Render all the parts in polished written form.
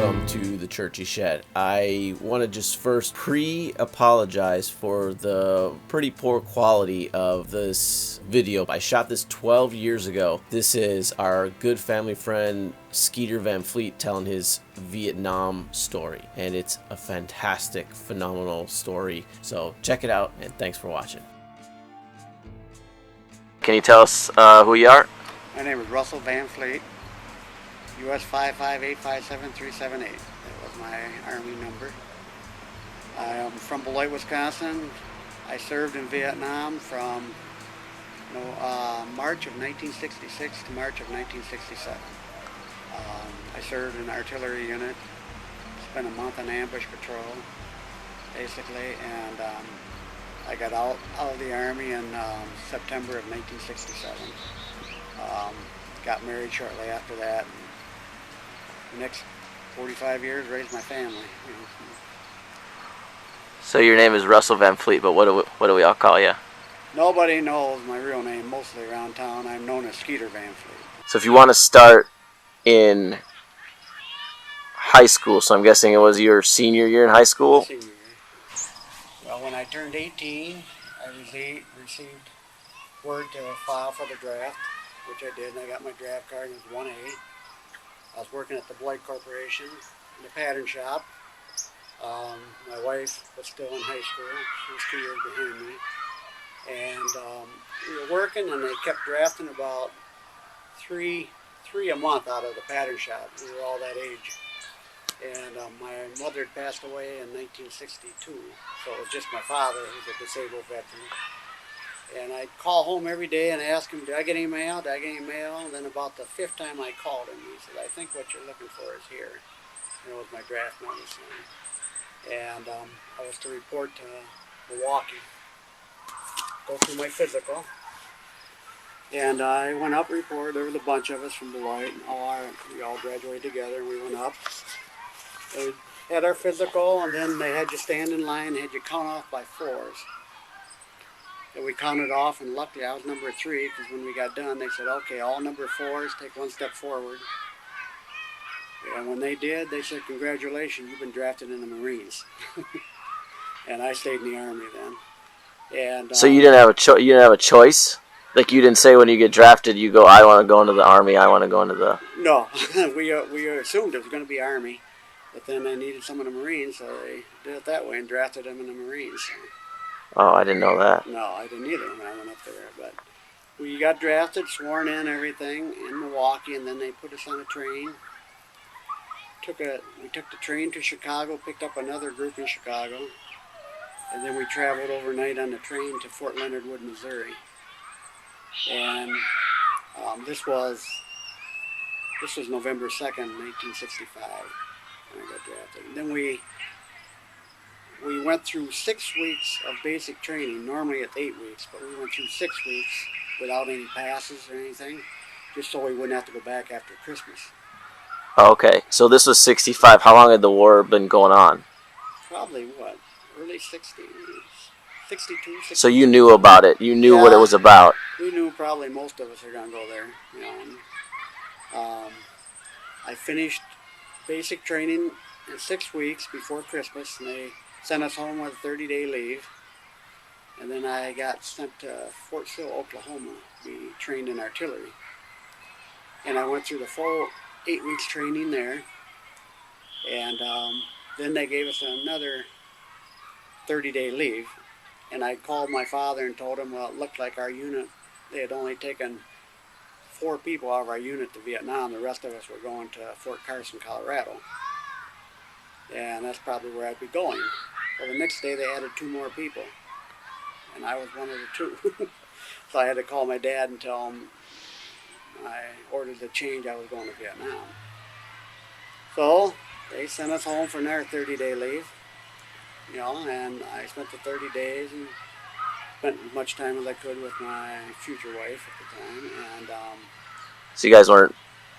welcome to the Churchy Shed. I want to just first pre-apologize for the pretty poor quality of this video. I shot this 12 years ago. This is our good family friend Skeeter Van Fleet telling his Vietnam story, and it's a fantastic, phenomenal story. So check it out, and thanks for watching. Can you tell us who you are? My name is Russell Van Fleet, US 55857-378. That was my Army number. I am from Beloit, Wisconsin. I served in Vietnam from March of 1966 to March of 1967. I served in an artillery unit, spent a month on ambush patrol, basically, and I got out of the Army in September of 1967. Got married shortly after that. The next 45 years, raised my family. So your name is Russell Van Fleet, but what do we all call you? Nobody knows my real name mostly around town. I'm known as Skeeter Van Fleet. So if you want to start in high school, so I'm guessing it was your senior year in high school? Senior year. Well, when I turned 18, I received word to file for the draft, which I did, and I got my draft card. It was 1A. I was working at the Beloit Corporation in the pattern shop. My wife was still in high school. She was 2 years behind me. And we were working, and they kept drafting about three a month out of the pattern shop. We were all that age. And my mother had passed away in 1962, so it was just my father, who's a disabled veteran. And I'd call home every day and ask him, did I get any mail? Did I get any mail? And then about the fifth time I called him, he said, I think what you're looking for is here. And it was my draft notice. And I was to report to Milwaukee, go through my physical. And I went up, reported. There was a bunch of us from Beloit, and we all graduated together, and we went up. They had our physical, and then they had you stand in line and had you count off by fours. And we counted off, and luckily I was number 3, because when we got done, they said, okay, all number 4s, take one step forward. And when they did, they said, congratulations, you've been drafted in the Marines. And I stayed in the Army then. And so you didn't have a choice? Like, you didn't say when you get drafted, you go, I want to go into the Army, I want to go into the... No, we assumed it was going to be Army, but then they needed some in the Marines, so they did it that way and drafted them in the Marines. Oh, I didn't know that. No, I didn't either when I went up there, but we got drafted, sworn in, everything, in Milwaukee, and then they put us on a train. We took the train to Chicago, picked up another group in Chicago, and then we traveled overnight on the train to Fort Leonard Wood, Missouri. And this was November 2nd, 1965, when I got drafted. And then we went through 6 weeks of basic training. Normally it's 8 weeks, but we went through 6 weeks without any passes or anything, just so we wouldn't have to go back after Christmas. Oh, okay, so this was 65. How long had the war been going on? Probably, early 60s. 62, 63. So you knew about it. You knew what it was about. We knew probably most of us are going to go there. I finished basic training in 6 weeks before Christmas, and they sent us home with a 30-day leave. And then I got sent to Fort Sill, Oklahoma, to be trained in artillery. And I went through the full 8 weeks training there. And then they gave us another 30-day leave. And I called my father and told him, well, it looked like our unit, they had only taken 4 people out of our unit to Vietnam. The rest of us were going to Fort Carson, Colorado. And that's probably where I'd be going. Well, the next day they added 2 more people. And I was one of the 2. So I had to call my dad and tell him I ordered the change, I was going to Vietnam. So they sent us home for another 30-day leave. And I spent the 30 days and spent as much time as I could with my future wife at the time. And so you guys weren't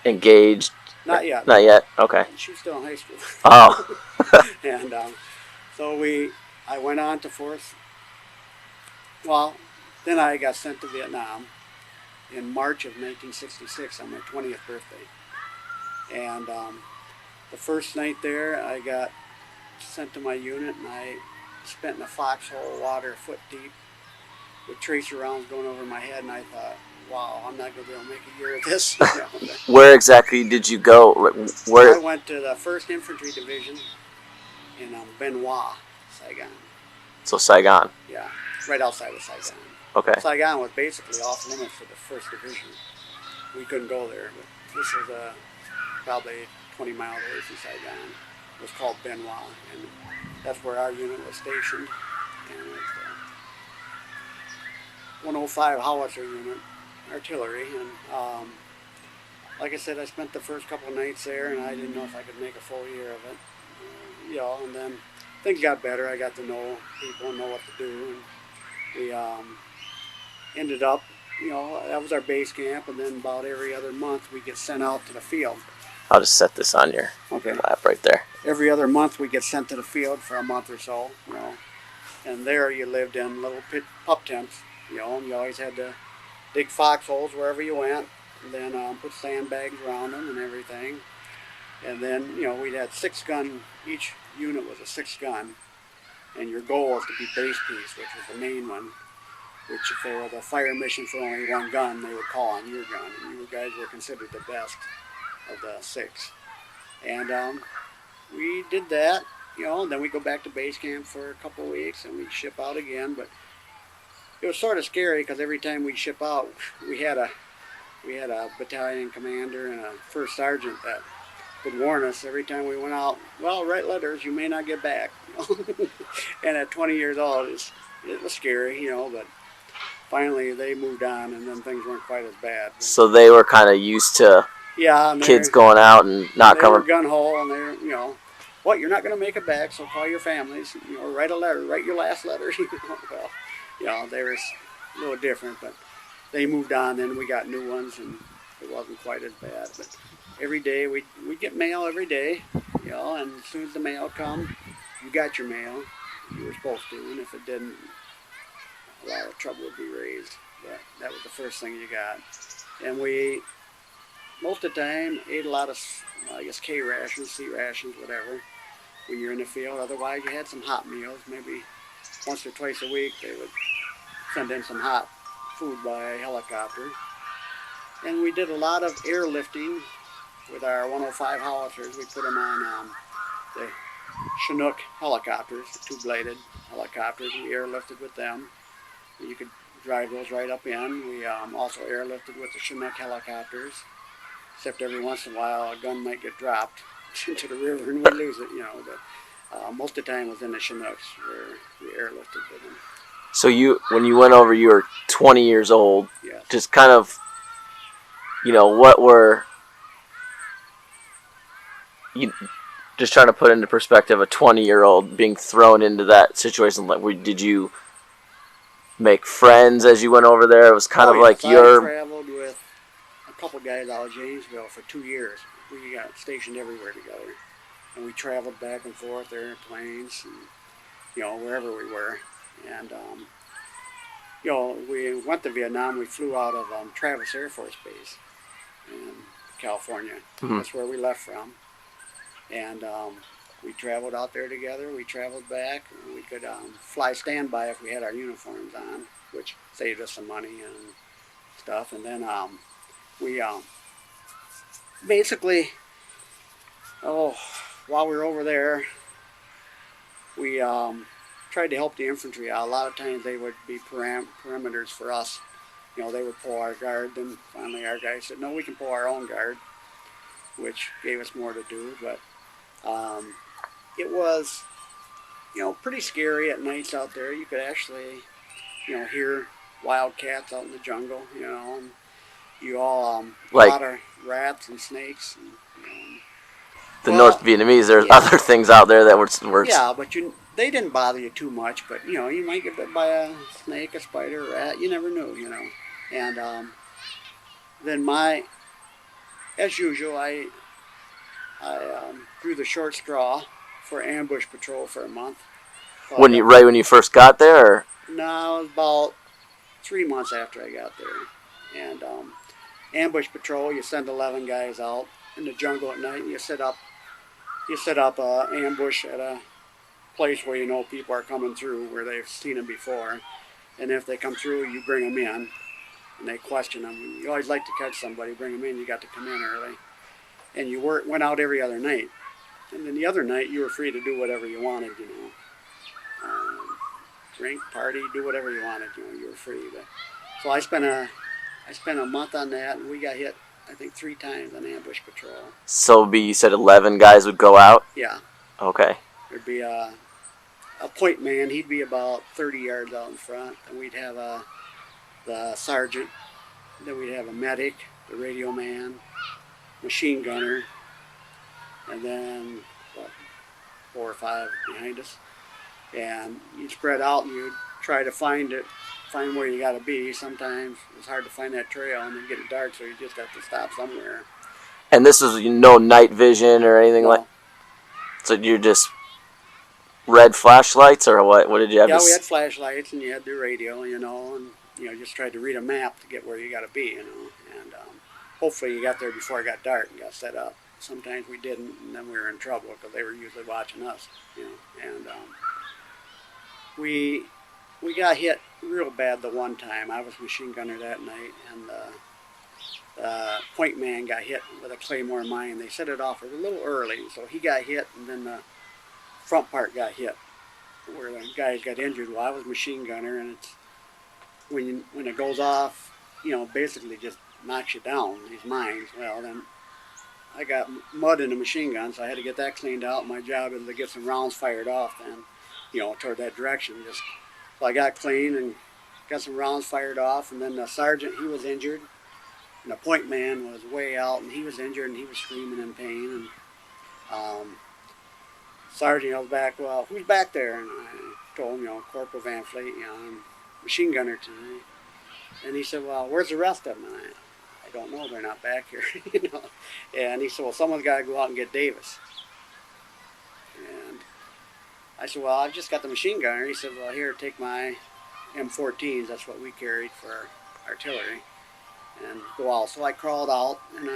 engaged? Not yet. Not yet? Okay. She was still in high school. Oh. And so I went on to then I got sent to Vietnam in March of 1966 on my 20th birthday. And The first night there, I got sent to my unit, and I spent in a foxhole, water a foot deep, with tracer rounds going over my head, and I thought, wow, I'm not going to be able to make a year of this. Where exactly did you go? Where? I went to the 1st Infantry Division in Benoit, Saigon. So Saigon. Yeah, right outside of Saigon. Okay. Saigon was basically off limits for the 1st Division. We couldn't go there, but this was probably 20 miles away from Saigon. It was called Benoit, and that's where our unit was stationed. And it was 105 howitzer unit, artillery, and like I said, I spent the first couple of nights there, and I didn't know if I could make a full year of it. And then things got better. I got to know people and know what to do, and we ended up, that was our base camp, and then about every other month we get sent out to the field. I'll just set this on your lap right there. Every other month we get sent to the field for a month or so, and there you lived in little pup tents, and you always had to dig foxholes wherever you went, and then put sandbags around them and everything. And then, we'd had 6-gun, each unit was a 6-gun, and your goal was to be base piece, which was the main one, which if there was a fire mission for only 1 gun, they would call on your gun, and you guys were considered the best of the 6. And we did that, and then we go back to base camp for a couple of weeks, and we ship out again. But it was sort of scary because every time we ship out, we had a battalion commander and a first sergeant that would warn us every time we went out, well, write letters, you may not get back. And at 20 years old, it was scary, but finally they moved on, and then things weren't quite as bad. So they were kind of used to kids going out and not coming. They were gun-ho, and they're, what, you're not going to make it back, so call your families, write a letter, write your last letter. Well, they were a little different, but they moved on, then we got new ones, and it wasn't quite as bad. But every day, we'd get mail every day, and as soon as the mail come, you got your mail. You were supposed to, and if it didn't, a lot of trouble would be raised. But that was the first thing you got. And we, most of the time, ate a lot of, K rations, C rations, whatever, when you're in the field. Otherwise, you had some hot meals. Maybe once or twice a week, they would send in some hot food by helicopter. And we did a lot of airlifting with our 105 howitzers. We put them on the Chinook helicopters, the 2-bladed helicopters. We airlifted with them. You could drive those right up in. We also airlifted with the Chinook helicopters, except every once in a while a gun might get dropped into the river and we'd lose it, But most of the time it was in the Chinooks where we airlifted with them. So when you went over, you were 20 years old. Yes. Just kind of, what were you? Just trying to put into perspective a 20-year-old being thrown into that situation. Like, did you make friends as you went over there? It was kind of like I traveled with a couple guys out of Janesville for 2 years. We got stationed everywhere together, and we traveled back and forth airplanes, and wherever we were. And we went to Vietnam. We flew out of Travis Air Force Base in California. Mm-hmm. That's where we left from. And we traveled out there together. We traveled back. And we could fly standby if we had our uniforms on, which saved us some money and stuff. And then we basically, while we were over there, we tried to help the infantry out. A lot of times they would be perimeters for us. They would pull our guard. Then finally our guys said, no, we can pull our own guard, which gave us more to do. But it was, pretty scary at nights out there. You could actually, hear wildcats out in the jungle, and you all, a lot of rats and snakes. And, North Vietnamese, there's other things out there that were yeah, but they didn't bother you too much, but, you might get bit by a snake, a spider, a rat. You never knew, And then as usual, I drew the short straw for ambush patrol for a month. When you first got there? Or? No, it was about 3 months after I got there. And ambush patrol, you send 11 guys out in the jungle at night, and you set up you set up a ambush at a place where you know people are coming through, where they've seen them before, and if they come through, you bring them in, and they question them. You always like to catch somebody, bring them in. You got to come in early, and you went out every other night, and then the other night you were free to do whatever you wanted, you know, drink, party, do whatever you wanted, you know, you were free. But so I spent a month on that, and we got hit, I think, 3 times on ambush patrol. So you said 11 guys would go out? Yeah. Okay. There'd be a point man. He'd be about 30 yards out in front, and we'd have the sergeant. Then we'd have a medic, the radio man, machine gunner, and then what, 4 or 5 behind us. And you'd spread out, and you'd try to find where you got to be. Sometimes it's hard to find that trail, and then get dark, so you just have to stop somewhere. And this is no night vision or anything No. like. So you're just red flashlights, or what? What did you have? Yeah, we had flashlights, and you had the radio, you know, and you know, just tried to read a map to get where you got to be, you know. And hopefully you got there before it got dark and got set up. Sometimes we didn't, and then we were in trouble because they were usually watching us, you know. And we got hit real bad the one time. I was machine gunner that night, and the point man got hit with a claymore mine. They set it off a little early, so he got hit, and then the front part got hit, where the guys got injured. Well, I was machine gunner, and it's when it goes off, you know, basically just knocks you down, these mines. Well, then I got mud in the machine gun, so I had to get that cleaned out. My job is to get some rounds fired off then, you know, toward that direction. So I got clean and got some rounds fired off, and then the sergeant, he was injured, and the point man was way out, and he was injured, and he was screaming in pain. And sergeant yelled back, "Well, who's back there?" And I told him, you know, Corporal Van Fleet, you know, I'm machine gunner tonight. And he said, "Well, where's the rest of them?" And I don't know, they're not back here, you know. And he said, "Well, someone's got to go out and get Davis." And I said, "Well, I've just got the machine gunner." He said, "Well, here, take my M14s, that's what we carried for artillery, and go out." So I crawled out, and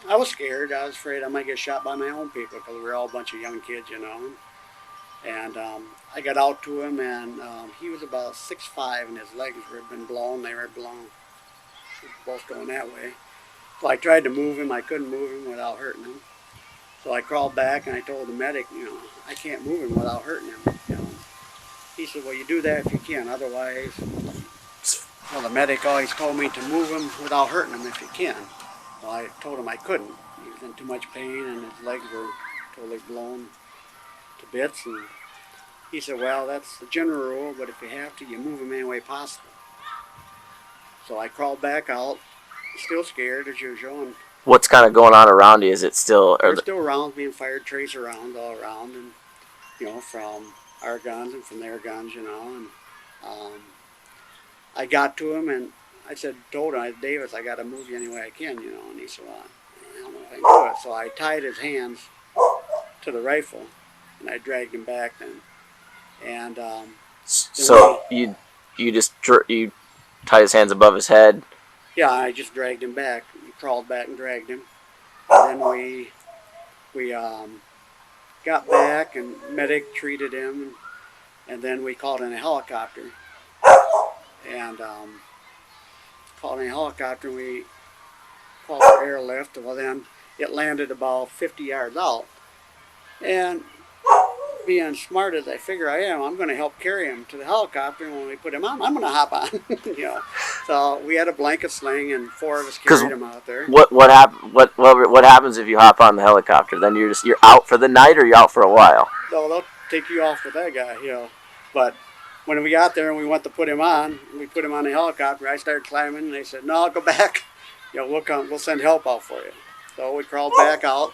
I was scared. I was afraid I might get shot by my own people because we were all a bunch of young kids, you know. And I got out to him, and he was about 6'5", and his legs had been blown. They were blown, both going that way. So I tried to move him. I couldn't move him without hurting him. So I crawled back, and I told the medic, you know, I can't move him without hurting him. You know. He said, "Well, you do that if you can. Otherwise," well, the medic always told me to move him without hurting him if you can. Well, I told him I couldn't. He was in too much pain, and his legs were totally blown to bits. And he said, "Well, that's the general rule, but if you have to, you move him any way possible." So I crawled back out, still scared as usual. And what's kind of going on around you? Is it still? there's still rounds being fired, tracer rounds all around, and you know, from our guns and from their guns, you know. And I got to him, and I told him, "Davis, I got to move you any way I can, you know." And he said, "Well, I don't know if I can do it." So I tied his hands to the rifle, and I dragged him back then. And so you tied his hands above his head? Yeah, I just dragged him back. We crawled back and dragged him. And then we got back, and medic treated him, and then we called in a helicopter. And called in a helicopter, and we called for airlift. Well, then it landed about 50 yards out. And being smart as I figure I am, I'm going to help carry him to the helicopter. And when we put him on, I'm going to hop on. You know, so we had a blanket sling, and 4 of us carried him out there. What happens if you hop on the helicopter? Then you're out for the night, or you're out for a while? So they'll take you off with that guy, you know. But when we got there and we went to put him on, we put him on the helicopter. I started climbing, and they said, "No, go back. You know, we'll send help out for you." So we crawled back out.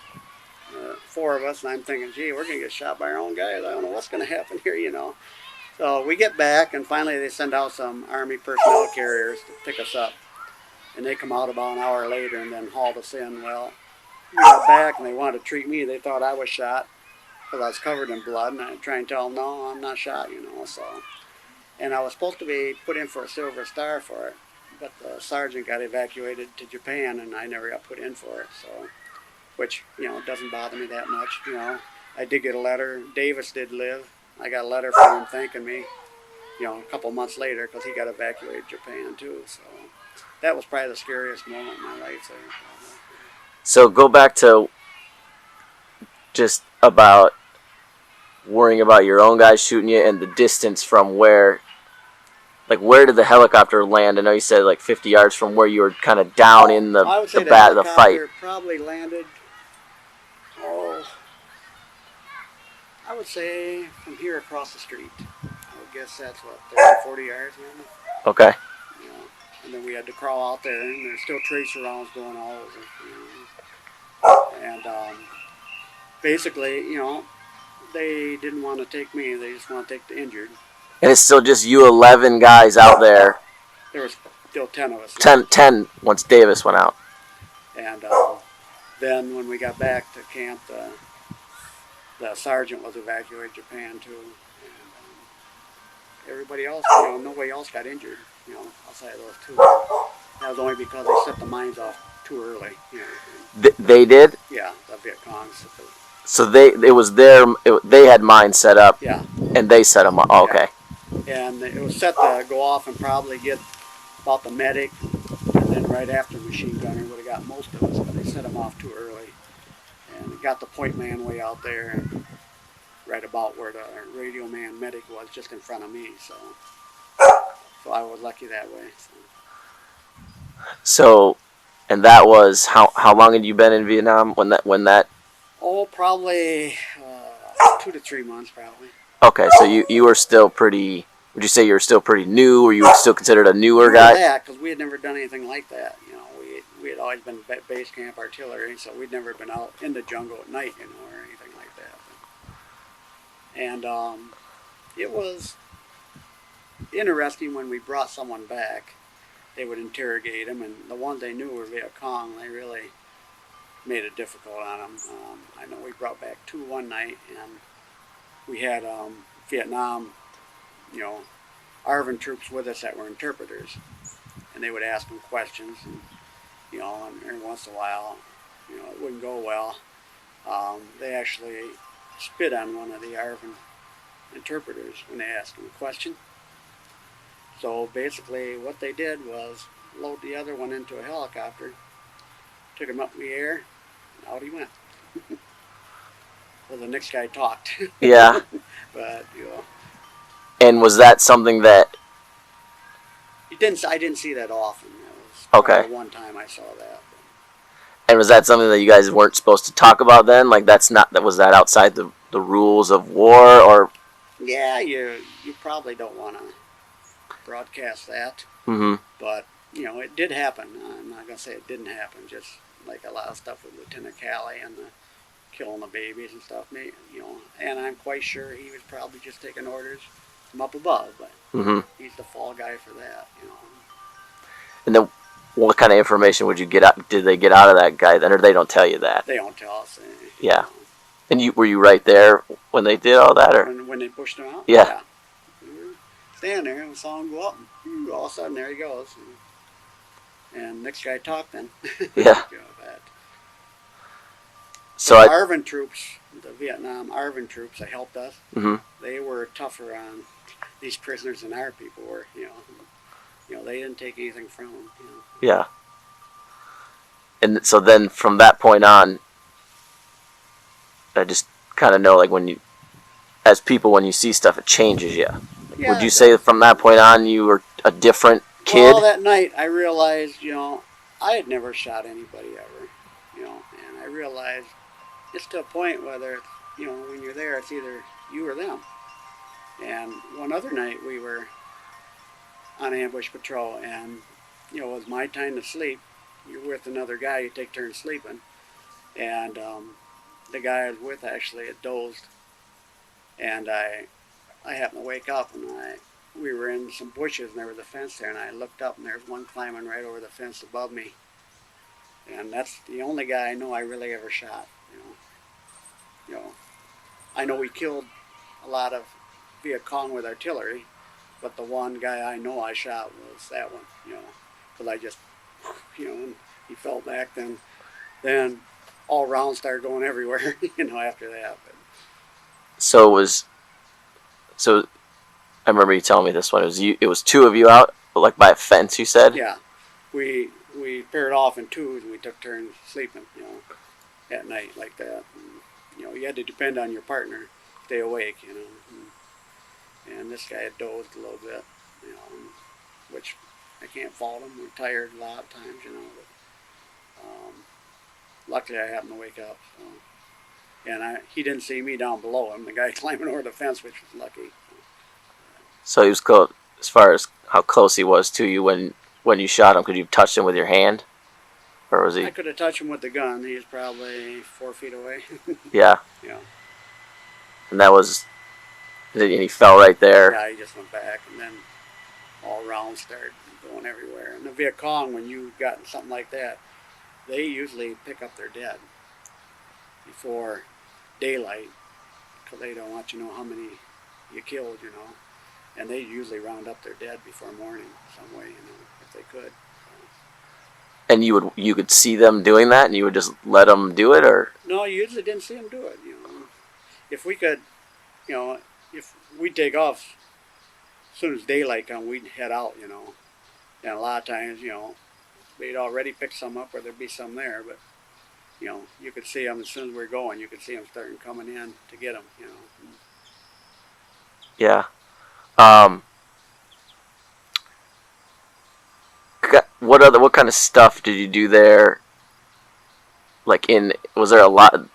4 of us, and I'm thinking, gee, we're going to get shot by our own guys. I don't know what's going to happen here, you know. So we get back, and finally they send out some Army personnel carriers to pick us up. And they come out about an hour later and then hauled us in. Well, we got back, and they wanted to treat me. They thought I was shot because I was covered in blood, and I tried to tell them, no, I'm not shot, you know. So, and I was supposed to be put in for a Silver Star for it, but the sergeant got evacuated to Japan, and I never got put in for it. So which, doesn't bother me that much. I did get a letter. Davis did live. I got a letter from him thanking me, a couple months later, because he got evacuated Japan too. So that was probably the scariest moment in my life there. So go back to just about worrying about your own guys shooting you and the distance from where did the helicopter land? I know you said like 50 yards from where you were kind of down in the I would say the fight. Probably landed, I would say from here across the street. I would guess that's what, 30, 40 yards maybe. Okay. And then we had to crawl out there, and there's still tracer rounds going all over. And basically, they didn't want to take me. They just want to take the injured. And it's still just you 11 guys out there. There was still 10 of us. 10 once Davis went out. And then when we got back to camp, the sergeant was evacuated Japan too. And everybody else, nobody else got injured, outside of those two. That was only because they set the mines off too early. They did? Yeah, the Viet Congs. So they had mines set up. Yeah. And they set them up. Oh, okay. Yeah. And it was set to go off and probably get about the medic, and then right after the machine gunner would have got most of us, but they set them off too early. And it got the point man way out there, and right about where the radio man medic was, just in front of me. So I was lucky that way. So, and that was how long had you been in Vietnam when that? Oh, probably 2 to 3 months, probably. Okay, so you were still pretty. Would you say you were still pretty new, or you were still considered a newer guy? That, because we had never done anything like that. We had always been base camp artillery, so we'd never been out in the jungle at night, or anything like that. And it was interesting when we brought someone back. They would interrogate them, and the ones they knew were Viet Cong. They really made it difficult on them. I know we brought back 2 one night, and we had Vietnam, ARVN troops with us that were interpreters, and they would ask them questions, and every once in a while, it wouldn't go well. They actually spit on one of the ARVN interpreters when they asked him a question. So basically what they did was load the other one into a helicopter, took him up in the air, and out he went. Well, the next guy talked. Yeah. But, And was that something that... I didn't see that often. It was okay. One time I saw that. And was that something that you guys weren't supposed to talk about then? Like was that outside the rules of war, or... Yeah, you probably don't want to broadcast that. Mm-hmm. But, it did happen. I'm not going to say it didn't happen. Just like a lot of stuff with Lieutenant Calley and killing the babies and stuff. And I'm quite sure he was probably just taking orders from up above. But mm-hmm. he's the fall guy for that, And then what kind of information did they get out of that guy then, or they don't tell you that? They don't tell us anything. Yeah. And were you right there when they did all that, or when they pushed him out? Yeah. We were standing there and we saw him go up, and all of a sudden there he goes. And next guy talked then. Yeah. So the ARVN troops, the Vietnam ARVN troops that helped us, mm-hmm. they were tougher on these prisoners than our people were. They didn't take anything from them. Yeah. And so then from that point on, I just kind of know, like, when you see stuff, it changes you. Yeah, would you say from that point on you were a different kid? Well, that night I realized, I had never shot anybody ever, and I realized it's to a point whether, when you're there, it's either you or them. And one other night we were on ambush patrol, and, it was my time to sleep. You're with another guy, you take turns sleeping. And the guy I was with actually had dozed. And I happened to wake up, and we were in some bushes, and there was a fence there, and I looked up, and there's one climbing right over the fence above me. And that's the only guy I know I really ever shot. I know we killed a lot of Viet Cong with artillery, but the one guy I know I shot was that one, because I just, and he fell back. Then all rounds started going everywhere, after that. But So it was so I remember you telling me this one. It was two of you out, like by a fence. You said. yeah, we paired off in twos and we took turns sleeping, at night like that. And, you had to depend on your partner, stay awake. And this guy had dozed a little bit, which I can't fault him. We're tired a lot of times. But luckily I happened to wake up. So. And he didn't see me down below him, the guy climbing over the fence, which was lucky. So he was close. As far as how close he was to you when you shot him, could you have touched him with your hand, or was he? I could have touched him with the gun. He was probably 4 feet away. Yeah. Yeah. And that was, and he fell right there. Yeah, he just went back, and then all rounds started going everywhere. And the Viet Cong, when you got in something like that, they usually pick up their dead before daylight, because they don't want you to know how many you killed, and they usually round up their dead before morning some way, if they could. And you could see them doing that, and you would just let them do it, or? No, you usually didn't see them do it. If we could, if we'd take off as soon as daylight come, we'd head out, And a lot of times, they'd already picked some up, or there'd be some there, but you could see them as soon as we were going. You could see them starting coming in to get them, Yeah. What kind of stuff did you do there? Like was there a lot of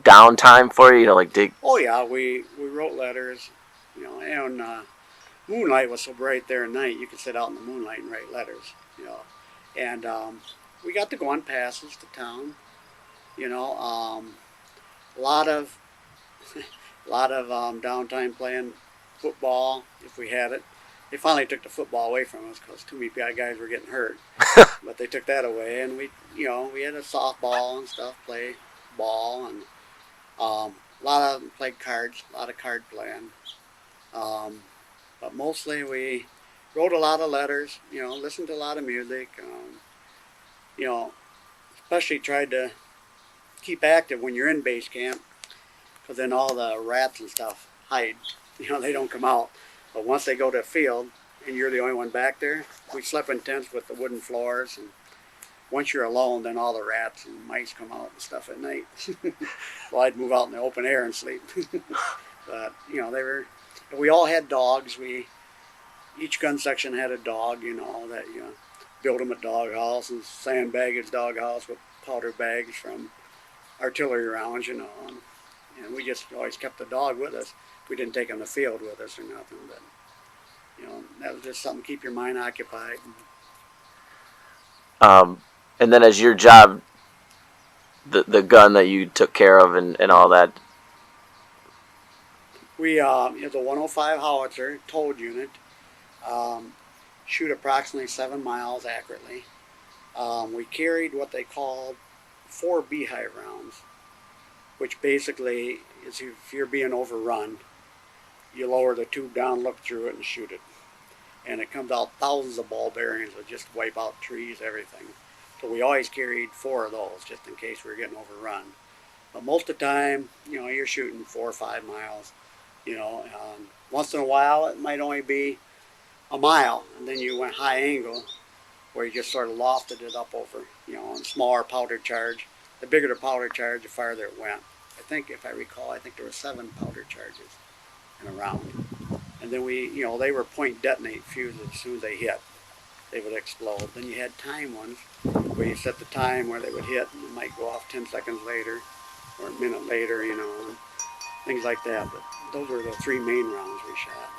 downtime for you? Like dig? Oh yeah, we wrote letters, and moonlight was so bright there at night. You could sit out in the moonlight and write letters, And we got to go on passes to town, a lot of downtime playing football if we had it. They finally took the football away from us because too many guys were getting hurt. But they took that away, and we had a softball and stuff, play ball, and a lot of them played cards, a lot of card playing. But mostly we wrote a lot of letters, listened to a lot of music, especially tried to keep active when you're in base camp, because then all the rats and stuff hide. They don't come out. But once they go to the field and you're the only one back there, we slept in tents with the wooden floors. And once you're alone, then all the rats and mice come out and stuff at night. So I'd move out in the open air and sleep. But, we all had dogs. Each gun section had a dog, that built them a dog house and sandbag his dog house with powder bags from artillery rounds, And we just always kept the dog with us. We didn't take him to the field with us or nothing, but that was just something to keep your mind occupied. And then as your job, the gun that you took care of and all that. We it's a 105 howitzer towed unit. Shoot approximately 7 miles accurately. We carried what they called 4 beehive rounds, which basically is if you're being overrun, you lower the tube down, look through it, and shoot it. And it comes out thousands of ball bearings that just wipe out trees, everything. So we always carried 4 of those just in case we were getting overrun. But most of the time, you're shooting 4 or 5 miles. Once in a while, it might only be a mile, and then you went high angle, where you just sort of lofted it up over, on smaller powder charge. The bigger the powder charge, the farther it went. I think, if I recall, there were 7 powder charges in a round. And then they were point detonate fuses as soon as they hit. They would explode. Then you had time ones where you set the time where they would hit, and it might go off 10 seconds later or a minute later, and things like that. But those were the 3 main rounds we shot.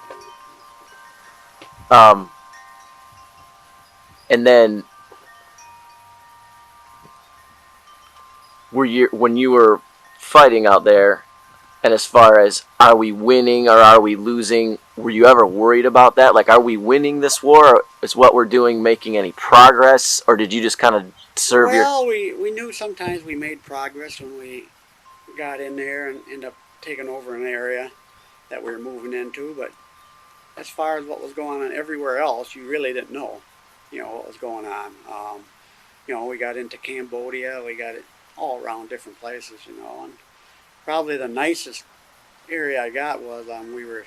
And then when you were fighting out there, and as far as are we winning or are we losing, were you ever worried about that? Like, are we winning this war? Or is what we're doing making any progress? Or did you just kind of serve we knew sometimes we made progress when we got in there and ended up taking over an area that we were moving into. But as far as what was going on everywhere else, you really didn't know, what was going on. We got into Cambodia. We got all around different places, and probably the nicest area I got was we were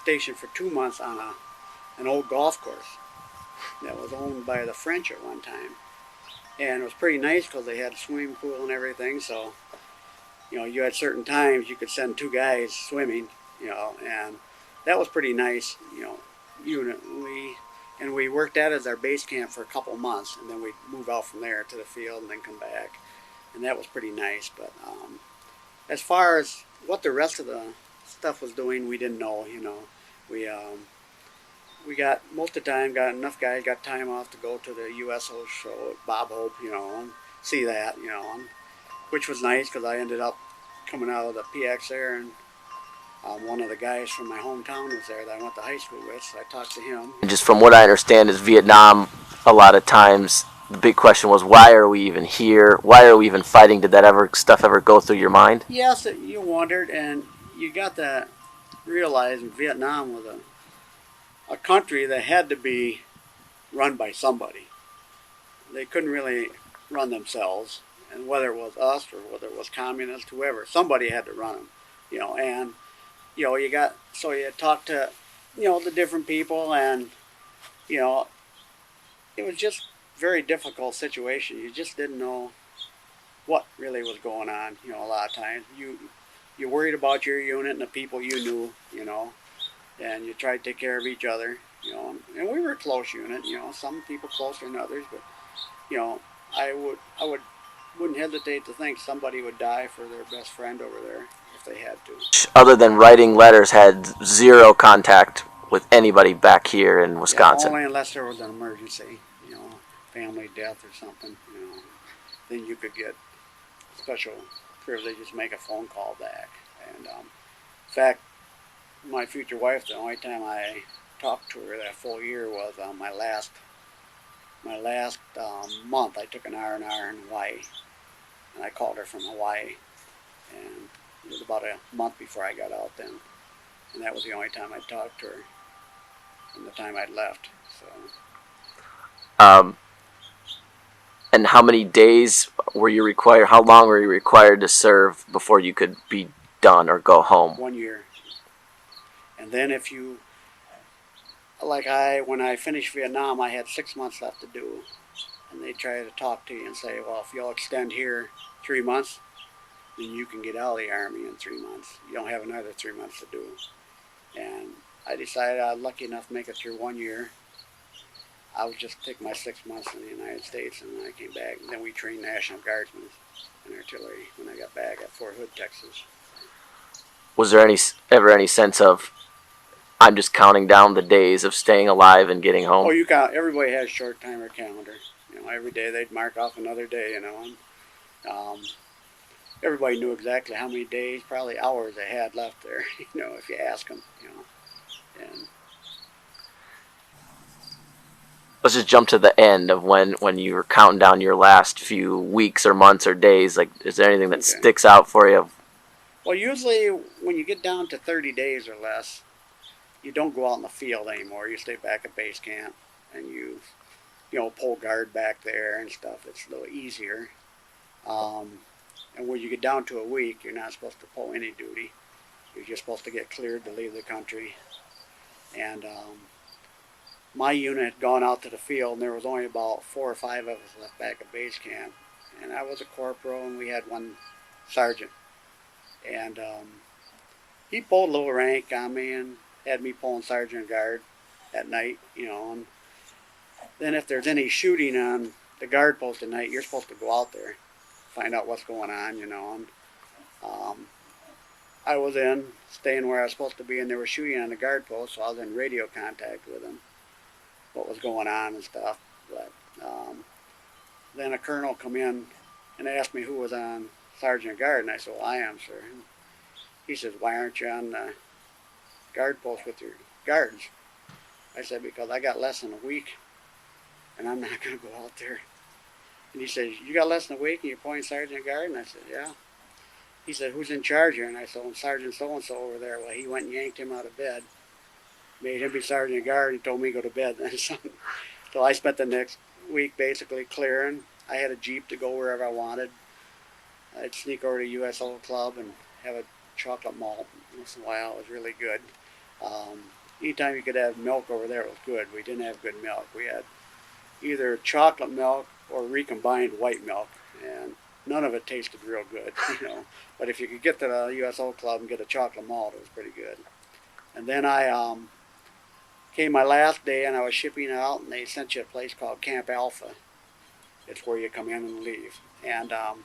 stationed for 2 months on an old golf course that was owned by the French at one time. And it was pretty nice because they had a swimming pool and everything. So, you had certain times you could send 2 guys swimming, and that was pretty nice, unit. We worked that as our base camp for a couple months, and then we'd move out from there to the field and then come back. And that was pretty nice. But as far as what the rest of the stuff was doing, we didn't know, We got, most of the time, got enough guys got time off to go to the USO show at Bob Hope, and see that, which was nice because I ended up coming out of the PX there, and one of the guys from my hometown was there that I went to high school with, so I talked to him. And just from what I understand is Vietnam, a lot of times, the big question was, why are we even here? Why are we even fighting? Did that stuff ever go through your mind? Yes, you wondered, and you got to realize Vietnam was a country that had to be run by somebody. They couldn't really run themselves, and whether it was us or whether it was communists, whoever, somebody had to run them, and you talked to the different people, and it was just very difficult situation. You just didn't know what really was going on. A lot of times you worried about your unit and the people you knew, and you tried to take care of each other, and we were a close unit, some people closer than others, but I wouldn't hesitate to think somebody would die for their best friend over there if they had to. Other than writing letters, had zero contact with anybody back here in Wisconsin. Yeah, only unless there was an emergency, family death or something, then you could get special privileges, make a phone call back. And in fact, my future wife, the only time I talked to her that full year was my last month. I took an R&R in Hawaii, and I called her from Hawaii, and it was about a month before I got out then, and that was the only time I talked to her from the time I'd left. So. And how many days were you required? How long were you required to serve before you could be done or go home? 1 year. And then when I finished Vietnam, I had 6 months left to do. And they try to talk to you and say, well, if you'll extend here 3 months, then you can get out of the Army in 3 months. You don't have another 3 months to do. And I decided I was lucky enough to make it through 1 year. I would just take my 6 months in the United States, and then I came back. And then we trained National Guardsmen and artillery when I got back at Fort Hood, Texas. Was there ever any sense of, I'm just counting down the days of staying alive and getting home? Oh, you count. Everybody has short timer calendar. Every day they'd mark off another day. And everybody knew exactly how many days, probably hours they had left there. If you ask them. And let's just jump to the end of when you were counting down your last few weeks or months or days. Like, is there anything that sticks out for you? Well, usually when you get down to 30 days or less, you don't go out in the field anymore. You stay back at base camp, and you pull guard back there and stuff. It's a little easier. And when you get down to a week, you're not supposed to pull any duty. You're just supposed to get cleared to leave the country. And my unit had gone out to the field, and there was only about 4 or 5 of us left back at base camp. And I was a corporal, and we had one sergeant. And he pulled a little rank on me and had me pulling sergeant guard at night, And then if there's any shooting on the guard post at night, you're supposed to go out there, find out what's going on, And I was staying where I was supposed to be, and they were shooting on the guard post, so I was in radio contact with them, what was going on and stuff. But then a colonel come in and asked me who was on sergeant guard, and I said, well, I am, sir. And he says, why aren't you on the guard post with your guards? I said, because I got less than a week, and I'm not going to go out there. And he says, you got less than a week and you're pointing sergeant guard? And I said, yeah. He said, who's in charge here? And I said, well, Sergeant so-and-so over there. Well, he went and yanked him out of bed, made him be sergeant guard, and told me to go to bed. So I spent the next week basically clearing. I had a Jeep to go wherever I wanted. I'd sneak over to USO Club and have a chocolate malt once in a while. It was really good. Anytime you could have milk over there, it was good. We didn't have good milk. We had either chocolate milk or recombined white milk, and none of it tasted real good, you know. But if you could get to the USO Club and get a chocolate malt, it was pretty good. And then I came my last day, and I was shipping out, and they sent you a place called Camp Alpha. It's where you come in and leave. And I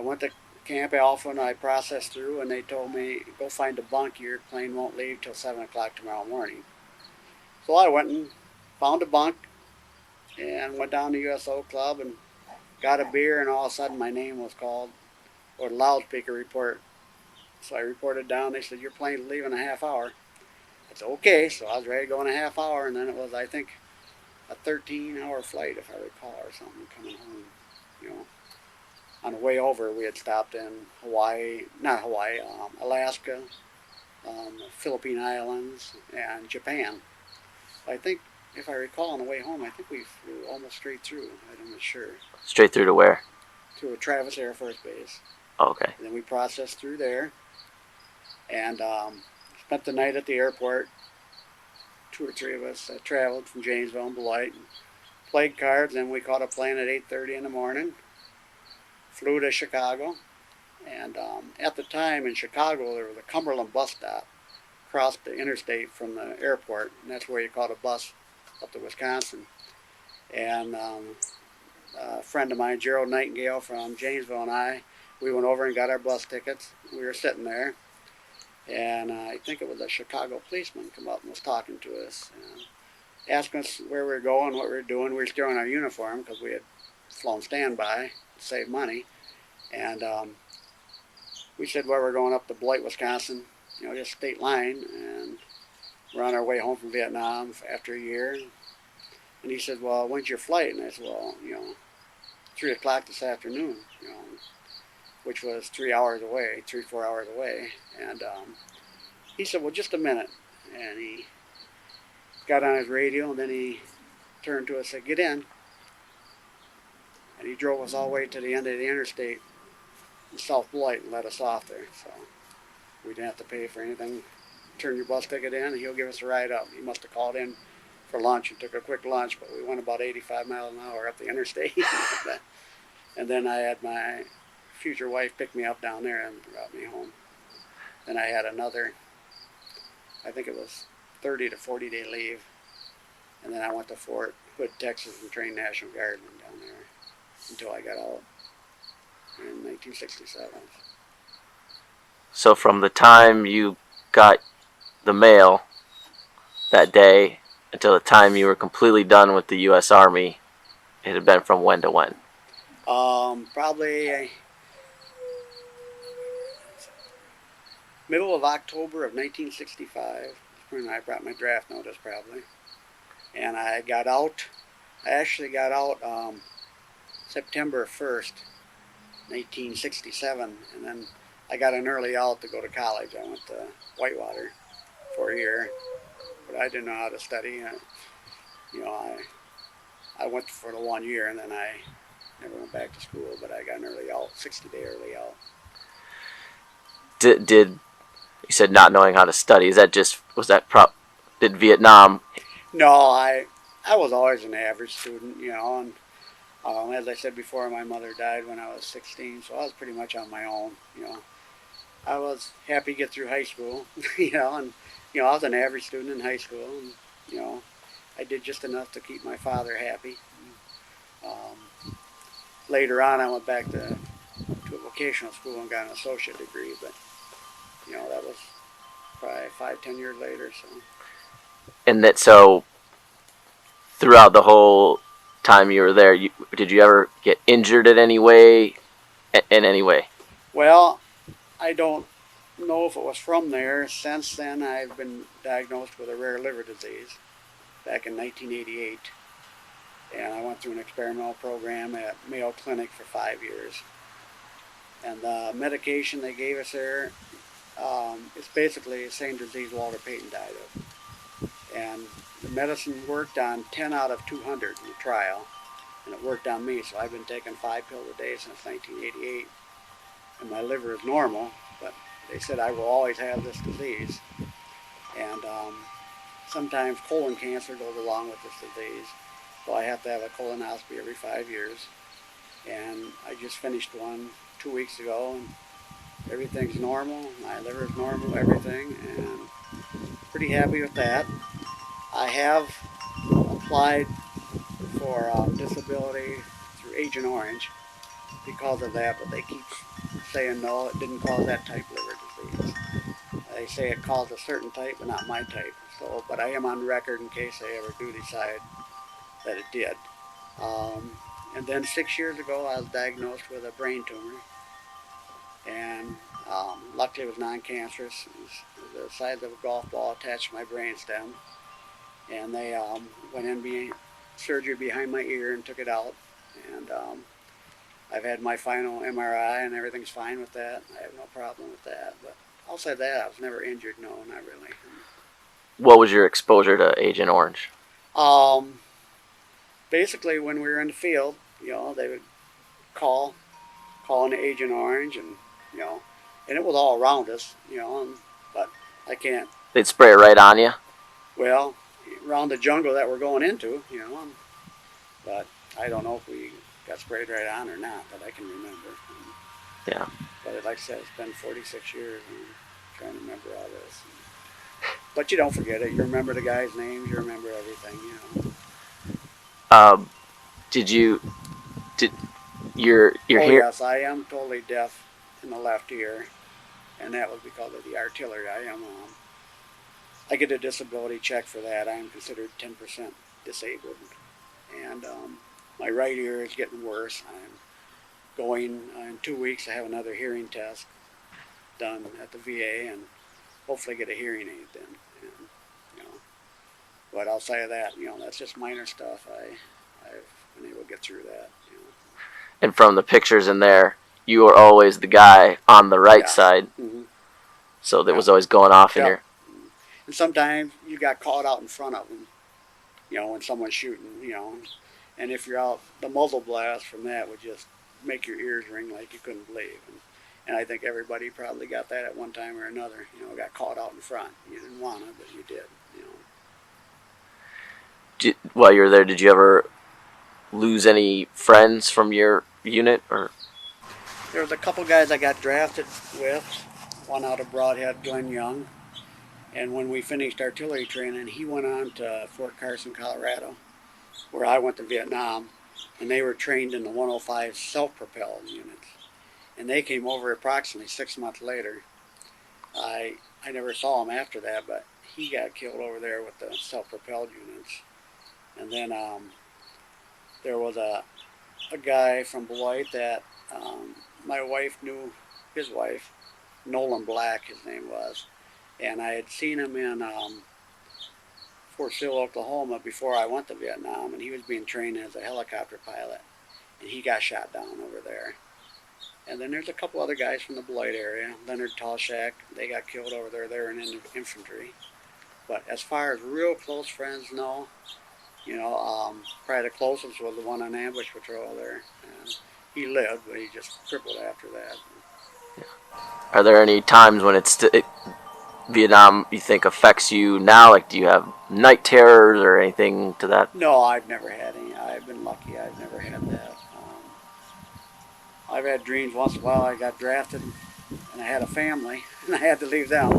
went to Camp Alpha, and I processed through, and they told me, go find a bunk. Your plane won't leave till 7 o'clock tomorrow morning. So I went and found a bunk and went down to USO Club and got a beer, and all of a sudden my name was called, or the loudspeaker report. So I reported down. They said, your plane's leaving in a half hour. I said, okay. So I was ready to go in a half hour, and then it was, I think, a 13-hour flight, if I recall, or something, coming home, you know. On the way over, we had stopped in Alaska, Philippine Islands, and Japan. I think, if I recall, on the way home, I think we flew almost straight through. I'm not sure. Straight through to where? To a Travis Air Force Base. Oh, okay. And then we processed through there, and spent the night at the airport. 2 or 3 of us traveled from Janesville and Beloit and played cards. Then we caught a plane at 8:30 in the morning. Flew to Chicago, and at the time in Chicago there was a Cumberland bus stop across the interstate from the airport, and that's where you caught a bus up to Wisconsin. And a friend of mine, Gerald Nightingale from Janesville, and we went over and got our bus tickets. We were sitting there, and I think it was a Chicago policeman come up and was talking to us and asking us where we were going, what we were doing. We were still in our uniform because we had flown standby to save money. And we said, well, we're going up to Beloit, Wisconsin, you know, just state line, and we're on our way home from Vietnam after a year. And he said, well, when's your flight? And I said, well, you know, 3 o'clock this afternoon, you know, which was 3 hours away, 4 hours away. And he said, well, just a minute. And he got on his radio, and then he turned to us and said, get in. And he drove us all the way to the end of the interstate in South Beloit and let us off there. So we didn't have to pay for anything. Turn your bus ticket in, and he'll give us a ride up. He must have called in for lunch and took a quick lunch, but we went about 85 miles an hour up the interstate. And then I had my future wife pick me up down there and brought me home. Then I had another, I think it was 30 to 40 day leave. And then I went to Fort Hood, Texas, and trained National Guardsmen down there until I got out in 1967. So from the time you got the mail that day until the time you were completely done with the U.S. Army, it had been from when to when? Probably middle of October of 1965. When I brought my draft notice, probably. And I got out. I actually got out September 1st, 1967, and then I got an early out to go to college. I went to Whitewater for a year, but I didn't know how to study. You know, I went for the 1 year, and then I never went back to school, but I got an early out, 60-day early out. Did you said not knowing how to study? Is that just did Vietnam? No, I was always an average student, you know, and as I said before, my mother died when I was 16, so I was pretty much on my own, you know. I was happy to get through high school, you know, and, you know, I was an average student in high school, and, you know, I did just enough to keep my father happy. Later on, I went back to a vocational school and got an associate degree, but, you know, that was probably 5-10 years later, so. And that so throughout the whole time you were there, did you ever get injured in any way? Well, I don't know if it was from there. Since then, I've been diagnosed with a rare liver disease back in 1988. And I went through an experimental program at Mayo Clinic for 5 years. And the medication they gave us there, it's basically the same disease Walter Payton died of. And the medicine worked on 10 out of 200 in the trial, and it worked on me. So I've been taking 5 pills a day since 1988. and my liver is normal, but they said I will always have this disease. And sometimes colon cancer goes along with this disease, so I have to have a colonoscopy every 5 years. And I just finished one 2 weeks ago, and everything's normal. My liver's normal, everything, and pretty happy with that. I have applied for disability through Agent Orange because of that, but they keep saying no, it didn't cause that type liver disease. They say it caused a certain type, but not my type. So, but I am on record in case they ever do decide that it did. And then 6 years ago, I was diagnosed with a brain tumor, and luckily it was non-cancerous. It was the size of a golf ball attached to my brain stem, and they went in surgery behind my ear and took it out. And I've had my final MRI, and everything's fine with that. I have no problem with that. But outside that, I was never injured. No, not really. What was your exposure to Agent Orange? Basically, when we were in the field, they would call in the Agent Orange, and and it was all around us, but I can't. They'd spray it right on you? Well, around the jungle that we're going into, but I don't know if we got sprayed right on or not, but I can remember. Yeah. But like I said, it's been 46 years, and I'm trying to remember all this. But you don't forget it. You remember the guys' names. You remember everything, Did your hear? Yes, I am totally deaf in the left ear, and that was because of the artillery. I get a disability check for that. I am considered 10% disabled, and my right ear is getting worse. I'm going in 2 weeks to have another hearing test done at the VA, and hopefully get a hearing aid then. And, but outside of that, that's just minor stuff. I've been able to get through that. And from the pictures in there, you were always the guy on the right side. Mm-hmm. So that was always going off in your... And sometimes you got caught out in front of them, when someone's shooting, and if you're out, the muzzle blast from that would just make your ears ring like you couldn't believe. And I think everybody probably got that at one time or another, got caught out in front. You didn't want to, but you did, While you were there, did you ever lose any friends from your unit? Or there was a couple guys I got drafted with, one out of Broadhead, Glenn Young, and when we finished artillery training, he went on to Fort Carson, Colorado, where I went to Vietnam, and they were trained in the 105 self-propelled units, and they came over approximately 6 months later. I never saw him after that, but he got killed over there with the self-propelled units. And then there was a guy from Beloit that my wife knew, his wife, Nolan Black, his name was, and I had seen him in Fort Sill, Oklahoma before I went to Vietnam, and he was being trained as a helicopter pilot, and he got shot down over there. And then there's a couple other guys from the Beloit area, Leonard Talshak, they got killed over there. They were in infantry. But as far as real close friends, no. Probably the closest was the one on ambush patrol there. And he lived, but he just crippled after that. Yeah. Are there any times when Vietnam, you think, affects you now? Like, do you have night terrors or anything to that? No, I've never had any. I've been lucky. I've never had that. I've had dreams once in a while. I got drafted, and I had a family, and I had to leave them.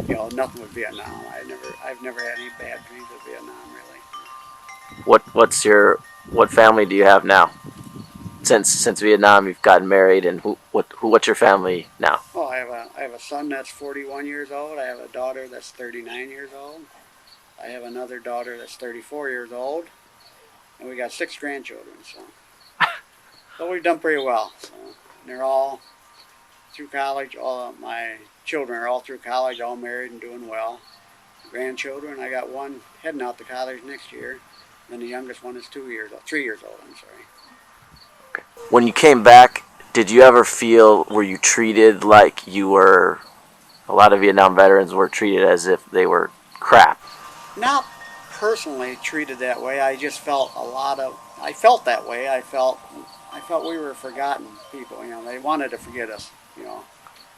But nothing with Vietnam. I've never had any bad dreams with Vietnam, really. What family do you have now? Since Vietnam, you've gotten married, and what's your family now? Oh, I have a son that's 41 years old. I have a daughter that's 39 years old. I have another daughter that's 34 years old, and we got 6 grandchildren. So we've done pretty well. So they're all through college. All my children are all through college, all married and doing well. Grandchildren, I got one heading out to college next year. And the youngest one is 3 years old, I'm sorry. Okay. When you came back, did you ever feel, were you treated like you were, a lot of Vietnam veterans were treated as if they were crap? Not personally treated that way. I just felt I felt that way. I felt I felt we were forgotten people. They wanted to forget us.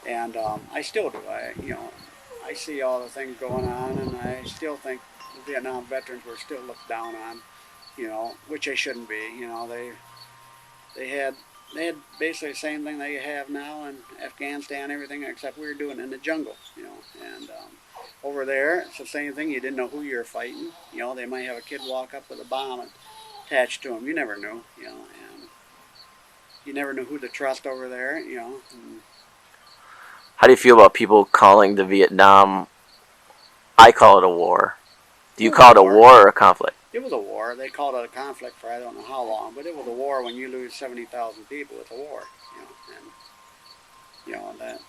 And I still do. I see all the things going on, and I still think the Vietnam veterans were still looked down on. Which they shouldn't be. They had basically the same thing they have now in Afghanistan, everything, except we were doing it in the jungle. And over there it's the same thing. You didn't know who you were fighting. They might have a kid walk up with a bomb attached to him. You never knew. And you never knew who to trust over there. And How do you feel about people calling the Vietnam? I call it a war. Do you call it a war or a conflict? it was a war. They called it a conflict for I don't know how long, but it was a war. When you lose 70,000 people, it's a war. And that.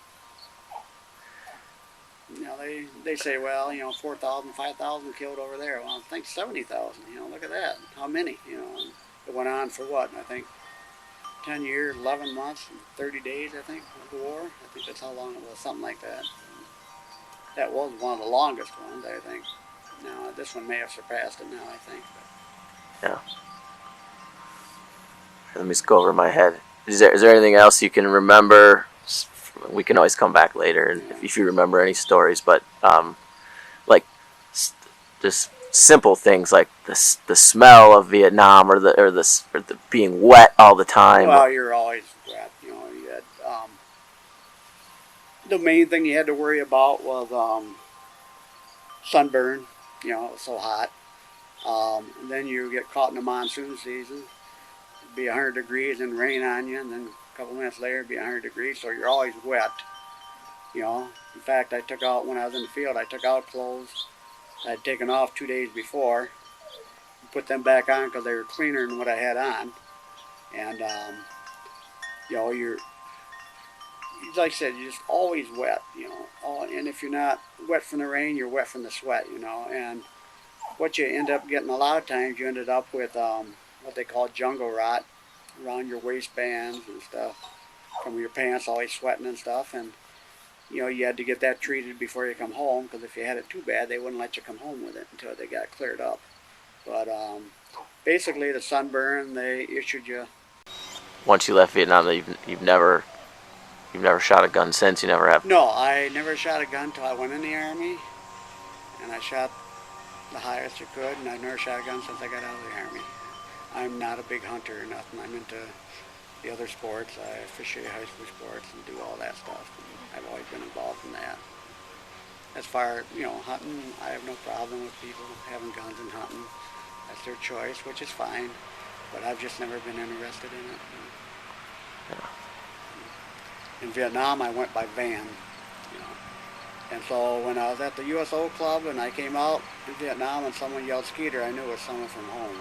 They say, well, 4,000, 5,000 killed over there. Well, I think 70,000. Look at that. How many? And it went on for what? I think 10 years, 11 months, and 30 days. I think of the war. I think that's how long it was. Something like that. That was one of the longest ones, I think. Now this one may have surpassed it now, I think. But. Yeah. Let me just go over my head. Is there anything else you can remember? We can always come back later, and if you remember any stories. But like just simple things like the smell of Vietnam, or the being wet all the time. Well, you're always wet. You had the main thing you had to worry about was sunburn. It was so hot. And then you get caught in the monsoon season. It'd be 100 degrees and rain on you, and then a couple minutes later it'd be 100 degrees, so you're always wet. In fact, when I was in the field, I took out clothes I'd taken off 2 days before, put them back on because they were cleaner than what I had on. And you're, like I said, you're just always wet. And if you're not wet from the rain, you're wet from the sweat. And what you end up getting a lot of times, you ended up with what they call jungle rot around your waistbands and stuff, from your pants, always sweating and stuff. And you had to get that treated before you come home, because if you had it too bad, they wouldn't let you come home with it until they got cleared up. But basically, the sunburn, they issued you. Once you left Vietnam, you've never shot a gun since. You never have. No, I never shot a gun until I went in the Army, and I shot the highest you could, and I've never shot a gun since I got out of the Army. I'm not a big hunter or nothing. I'm into the other sports. I officiate high school sports and do all that stuff. And I've always been involved in that. As far as, hunting, I have no problem with people having guns and hunting. That's their choice, which is fine. But I've just never been interested in it. Yeah. In Vietnam, I went by van. And so when I was at the USO Club and I came out in Vietnam and someone yelled Skeeter, I knew it was someone from home.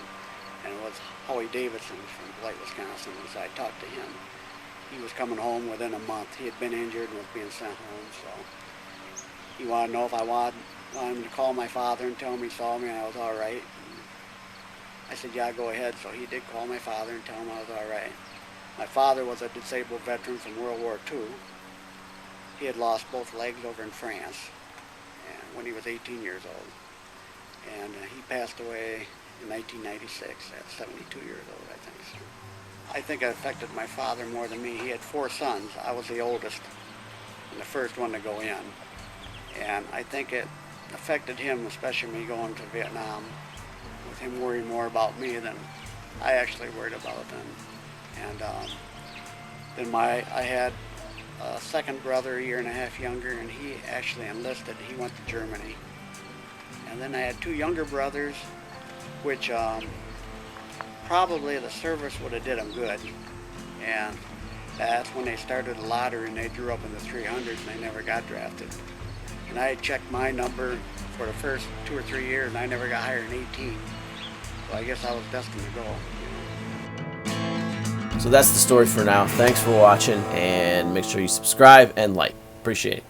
And it was Howie Davidson from Blight, Wisconsin. And so I talked to him. He was coming home within a month. He had been injured and was being sent home. So he wanted to know if I wanted him to call my father and tell him he saw me and I was all right. And I said, yeah, go ahead. So he did call my father and tell him I was all right. My father was a disabled veteran from World War II. He had lost both legs over in France and when he was 18 years old. And he passed away in 1996 at 72 years old, I think. So I think it affected my father more than me. He had 4 sons. I was the oldest and the first one to go in. And I think it affected him, especially me going to Vietnam, with him worrying more about me than I actually worried about them. And then I had a second brother, a year and a half younger, and he actually enlisted. He went to Germany. And then I had 2 younger brothers, which probably the service would have did them good. And that's when they started the lottery and they drew up in the 300s and they never got drafted. And I had checked my number for the first 2 or 3 years and I never got higher than 18. So I guess I was destined to go. So that's the story for now. Thanks for watching, and make sure you subscribe and like. Appreciate it.